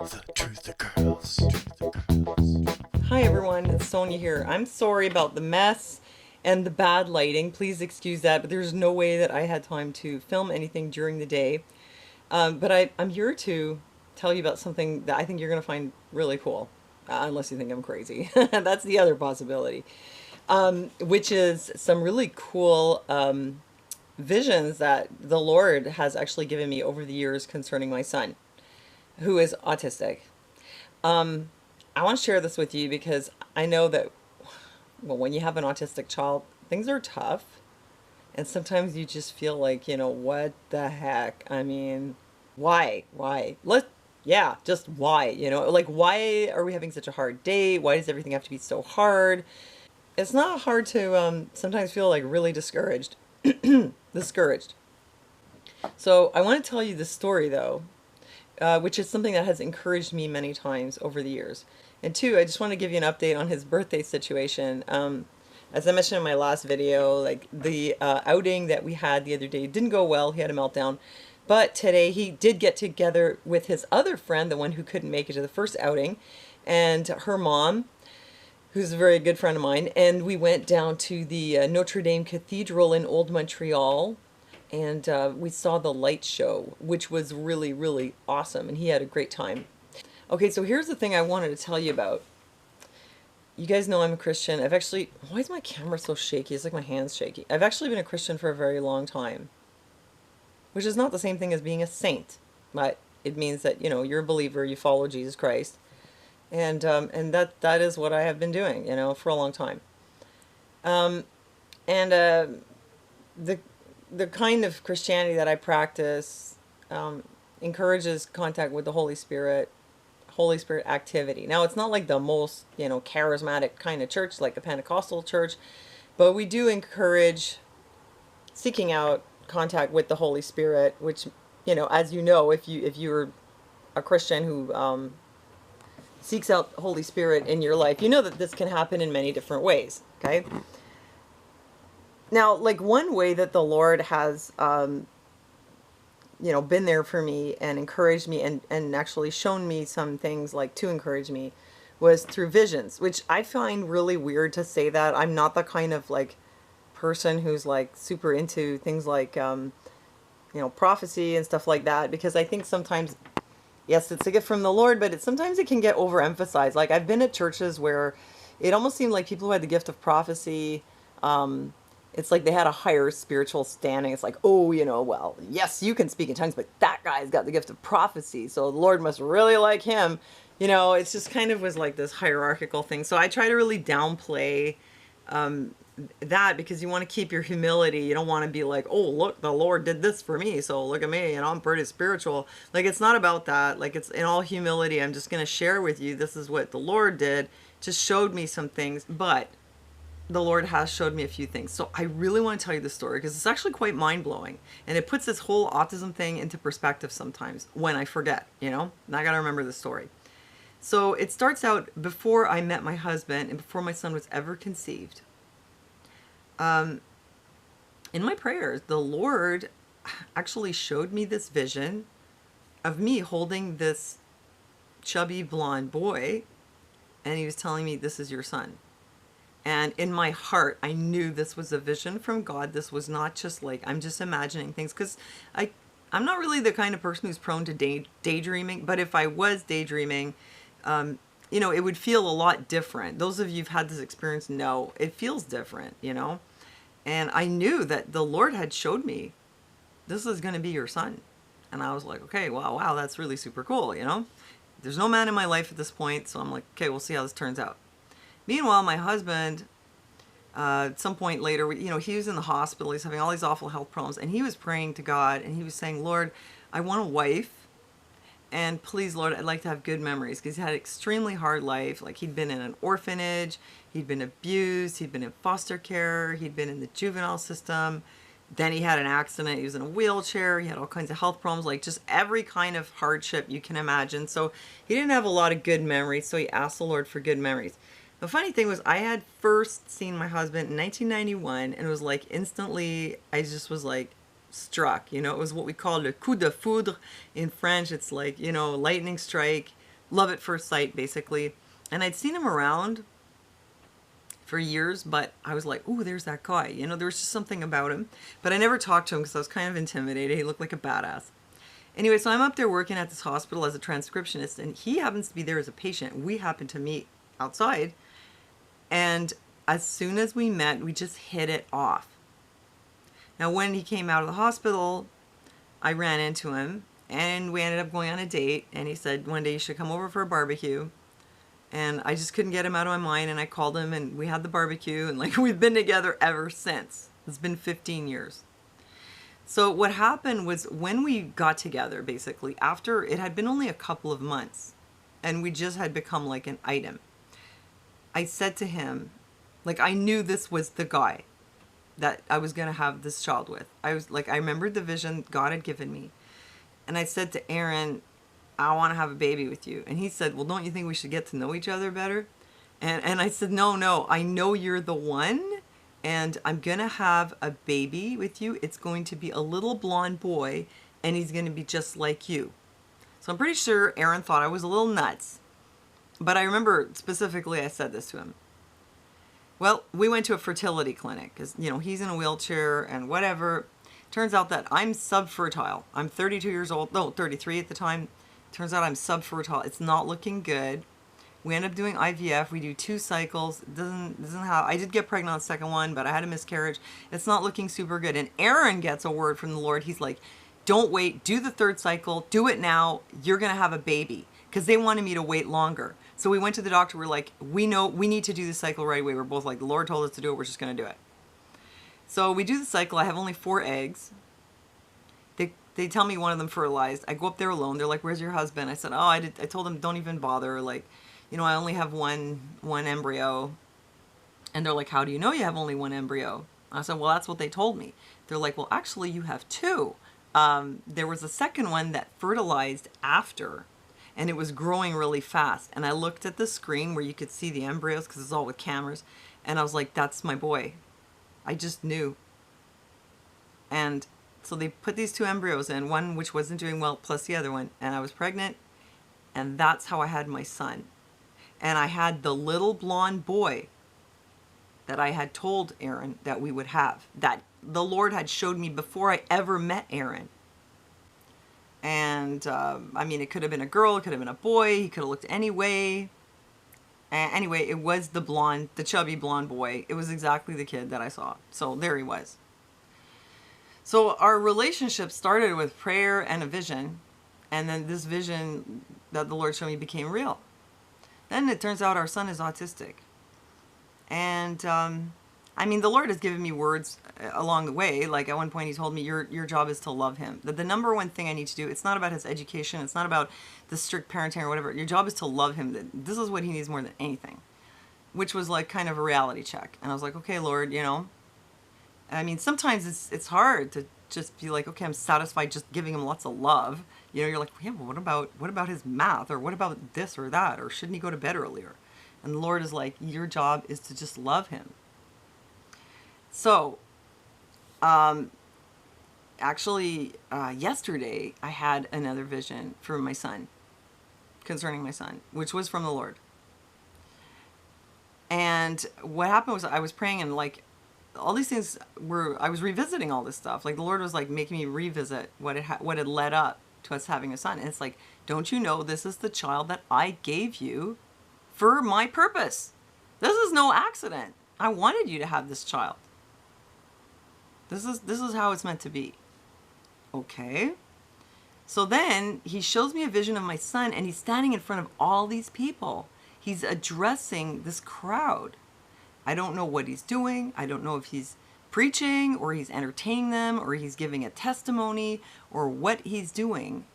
The Truth Girls. Hi everyone, it's Sonia here. I'm sorry about the mess and the bad lighting. Please excuse that, but there's no way that I had time to film anything during the day. But I'm here to tell you about something that I think you're going to find really cool, unless you think I'm crazy. That's the other possibility, which is some really cool visions that the Lord has actually given me over the years concerning my son, who is autistic. I want to share this with you because I know that, well, when you have an autistic child, things are tough. And sometimes you just feel like, what the heck? I mean, why? Why? Yeah, just why? Like, why are we having such a hard day? Why does everything have to be so hard? It's not hard to sometimes feel like really discouraged. Discouraged. So I want to tell you this story, though, which is something that has encouraged me many times over the years. And two, I just want to give you an update on his birthday situation. As I mentioned in my last video, like the outing that we had the other day didn't go well. He had a meltdown. But today he did get together with his other friend, the one who couldn't make it to the first outing, and her mom, who's a very good friend of mine. And we went down to the Notre Dame Cathedral in Old Montreal, and we saw the light show, which was really, really awesome, and he had a great time. Okay, so here's the thing I wanted to tell you about. You guys know I'm a Christian. Why is my camera so shaky? It's like my hand's shaky. I've actually been a Christian for a very long time, which is not the same thing as being a saint, but it means that, you're a believer, you follow Jesus Christ, and that is what I have been doing, for a long time. And the kind of Christianity that I practice encourages contact with the Holy Spirit activity. Now, it's not like the most, charismatic kind of church, like the Pentecostal church, but we do encourage seeking out contact with the Holy Spirit, which, as you know, if you're a Christian who seeks out the Holy Spirit in your life, you know that this can happen in many different ways, okay? Now, like one way that the Lord has been there for me and encouraged me and actually shown me some things like to encourage me was through visions, which I find really weird to say that. I'm not the kind of like person who's like super into things like, prophecy and stuff like that, because I think sometimes, yes, it's a gift from the Lord, but sometimes it can get overemphasized. Like I've been at churches where it almost seemed like people who had the gift of prophecy, it's like they had a higher spiritual standing. It's like, oh, well, yes, you can speak in tongues, but that guy's got the gift of prophecy, so the Lord must really like him. It's just kind of was like this hierarchical thing. So I try to really downplay that, because you want to keep your humility. You don't want to be like, oh, look, the Lord did this for me, so look at me, and I'm pretty spiritual. Like, it's not about that. Like, it's in all humility. I'm just going to share with you, this is what the Lord did, just showed me some things, but the Lord has showed me a few things. So I really want to tell you this story because it's actually quite mind-blowing. And it puts this whole autism thing into perspective sometimes when I forget, and I got to remember the story. So it starts out before I met my husband and before my son was ever conceived. In my prayers, the Lord actually showed me this vision of me holding this chubby blonde boy, and he was telling me, this is your son. And in my heart, I knew this was a vision from God. This was not just like, I'm just imagining things, because I'm not really the kind of person who's prone to daydreaming, but if I was daydreaming, it would feel a lot different. Those of you who've had this experience know it feels different, And I knew that the Lord had showed me, this is going to be your son. And I was like, okay, wow, that's really super cool, There's no man in my life at this point, so I'm like, okay, we'll see how this turns out. Meanwhile, my husband, at some point later, he was in the hospital. He's having all these awful health problems. And he was praying to God. And he was saying, Lord, I want a wife. And please, Lord, I'd like to have good memories. Because he had an extremely hard life. Like, he'd been in an orphanage. He'd been abused. He'd been in foster care. He'd been in the juvenile system. Then he had an accident. He was in a wheelchair. He had all kinds of health problems. Like, just every kind of hardship you can imagine. So he didn't have a lot of good memories. So he asked the Lord for good memories. The funny thing was, I had first seen my husband in 1991, and it was like instantly, I just was like struck. It was what we call le coup de foudre in French. It's like, lightning strike. love at first sight, basically. And I'd seen him around for years, but I was like, ooh, there's that guy. You know, there was just something about him. But I never talked to him because I was kind of intimidated. He looked like a badass. Anyway, so I'm up there working at this hospital as a transcriptionist, and he happens to be there as a patient. We happened to meet outside, and as soon as we met, we just hit it off. Now, when he came out of the hospital, I ran into him, and we ended up going on a date, and he said one day you should come over for a barbecue. And I just couldn't get him out of my mind, and I called him, and we had the barbecue, and like we've been together ever since. It's been 15 years. So what happened was when we got together, basically, after it had been only a couple of months, and we just had become like an item, I said to him, like, I knew this was the guy that I was going to have this child with. I was like, I remembered the vision God had given me. And I said to Aaron, I want to have a baby with you. And he said, well, don't you think we should get to know each other better? And I said, no, I know you're the one. And I'm going to have a baby with you. It's going to be a little blonde boy, and he's going to be just like you. So I'm pretty sure Aaron thought I was a little nuts. But I remember specifically I said this to him. Well, we went to a fertility clinic because, you know, he's in a wheelchair and whatever. Turns out that I'm subfertile. I'm 32 years old. No, 33 at the time. Turns out I'm subfertile. It's not looking good. We end up doing IVF. We do 2 cycles. It doesn't have. I did get pregnant on the second one, but I had a miscarriage. It's not looking super good. And Aaron gets a word from the Lord. He's like, don't wait. Do the 3rd cycle. Do it now. You're going to have a baby. Because they wanted me to wait longer. So we went to the doctor. We're like, we know we need to do the cycle right away. We're both like, the Lord told us to do it. We're just going to do it. So we do the cycle. I have only 4 eggs. They tell me one of them fertilized. I go up there alone. They're like, where's your husband? I said, oh, I told them, don't even bother. Like, you know, I only have one embryo. And they're like, how do you know you have only 1 embryo? I said, well, that's what they told me. They're like, well, actually, you have 2. There was a second one that fertilized after, and it was growing really fast. And I looked at the screen where you could see the embryos because it's all with cameras. And I was like, that's my boy. I just knew. And so they put these 2 embryos in, one which wasn't doing well, plus the other one. And I was pregnant. And that's how I had my son. And I had the little blonde boy that I had told Aaron that we would have. That the Lord had showed me before I ever met Aaron. And, I mean, it could have been a girl, it could have been a boy, he could have looked any way. Anyway, it was the chubby blonde boy. It was exactly the kid that I saw. So there he was. So our relationship started with prayer and a vision. And then this vision that the Lord showed me became real. Then it turns out our son is autistic. And, I mean, the Lord has given me words along the way. Like at one point he told me, your job is to love him. That the number one thing I need to do, it's not about his education. It's not about the strict parenting or whatever. Your job is to love him. This is what he needs more than anything. Which was like kind of a reality check. And I was like, okay, Lord, you know. I mean, sometimes it's hard to just be like, okay, I'm satisfied just giving him lots of love. You know, you're like, yeah, well, what about his math? Or what about this or that? Or shouldn't he go to bed earlier? And the Lord is like, your job is to just love him. So, actually, yesterday I had another vision for my son, concerning my son, which was from the Lord. And what happened was I was praying and like, all these things I was revisiting all this stuff. Like the Lord was like making me revisit what had led up to us having a son. And it's like, don't you know this is the child that I gave you for my purpose? This is no accident. I wanted you to have this child. This is how it's meant to be. Okay. So then he shows me a vision of my son and he's standing in front of all these people. He's addressing this crowd. I don't know what he's doing. I don't know if he's preaching or he's entertaining them or he's giving a testimony or what he's doing.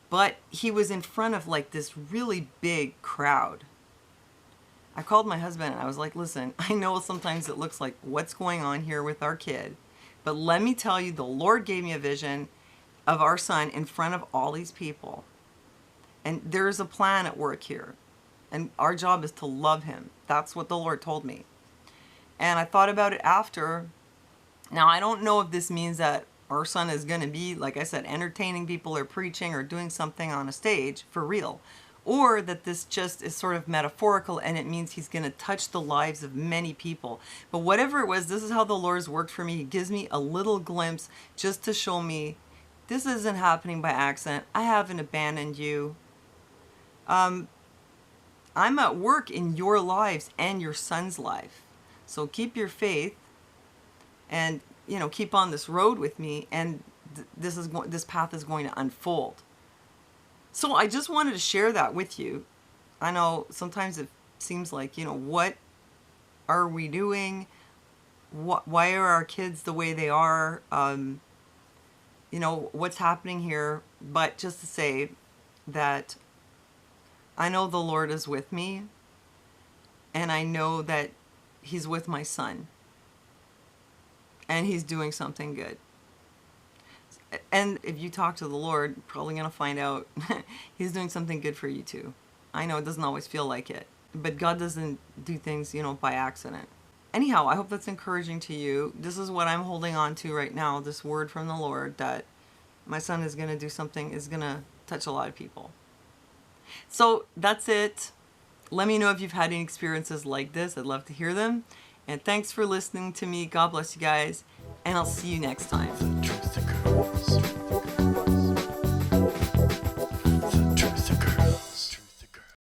But he was in front of like this really big crowd. I called my husband and I was like, listen, I know sometimes it looks like what's going on here with our kid. But let me tell you, the Lord gave me a vision of our son in front of all these people. And there's a plan at work here. And our job is to love him. That's what the Lord told me. And I thought about it after. Now, I don't know if this means that our son is going to be, like I said, entertaining people or preaching or doing something on a stage for real. or that this just is sort of metaphorical and it means he's going to touch the lives of many people. But whatever it was, this is how the Lord's worked for me. He gives me a little glimpse just to show me this isn't happening by accident. I haven't abandoned you. I'm at work in your lives and your son's life. So keep your faith and, keep on this road with me, and this path is going to unfold. So I just wanted to share that with you. I know sometimes it seems like, what are we doing? Why are our kids the way they are? What's happening here? But just to say that I know the Lord is with me, and I know that he's with my son, and he's doing something good. And if you talk to the Lord, you're probably going to find out he's doing something good for you too. I know it doesn't always feel like it, but God doesn't do things, by accident. Anyhow, I hope that's encouraging to you. This is what I'm holding on to right now, this word from the Lord that my son is going to do something, is going to touch a lot of people. So that's it. Let me know if you've had any experiences like this. I'd love to hear them. And thanks for listening to me. God bless you guys. And I'll see you next time. The truth occurs.